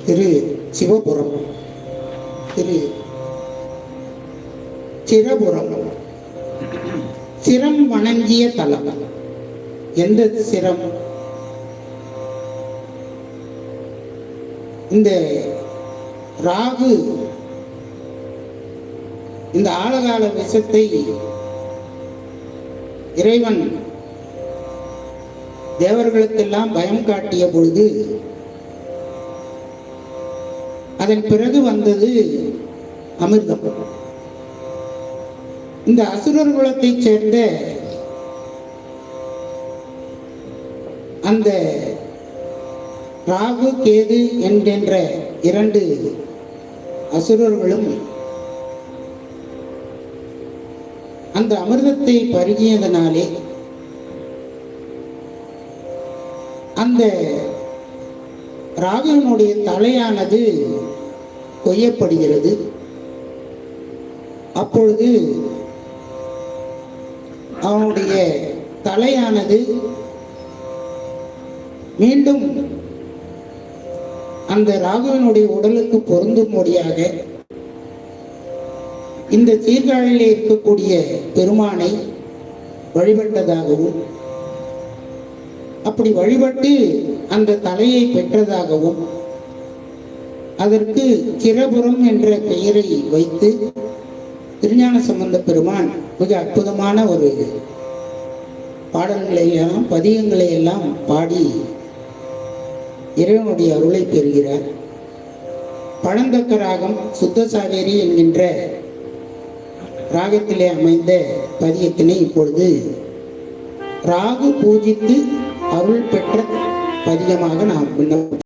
திரு சிவபுரம், திரு சிரபுரம், சிரம் வணங்கிய தலம். எந்த சிரம்? இந்த ராகு இந்த ஆழகால விஷத்தை இறைவன் தேவர்களுக்கெல்லாம் பயம் காட்டிய பொழுது அதன் பிறகு வந்தது அமிர்தம். இந்த அசுரர் குலத்தைச் சேர்ந்த அந்த ராகு கேது என்கின்ற இரண்டு அசுரர்களும் அந்த அமிர்தத்தை பருகியதனாலே அந்த ராகுவினுடைய தலையானது கொய்யப்படுகிறது. அப்பொழுது அவனுடைய தலையானது மீண்டும் அந்த ராகுவினுடைய உடலுக்கு பொருந்தும்படியாக இந்த சீர்காழிலே இருக்கக்கூடிய பெருமானை வழிபட்டதாகவும், அப்படி வழிபட்டு அந்த தலையை பெற்றதாகவும், அதற்கு சிரபுரம் என்ற பெயரை வைத்து திருஞான சம்பந்த பெருமான் மிக அற்புதமான ஒரு பாடல்களை எல்லாம் பதிகங்களை எல்லாம் பாடி இறைவனுடைய அருளை பெறுகிறார். பழந்தக்க ராகம் சுத்த சாவேரி என்கின்ற ராகத்திலே அமைந்த பதியத்தினை இப்பொழுது ராகு பூஜித்து அருள் பெற்ற பதிகமாக நாம்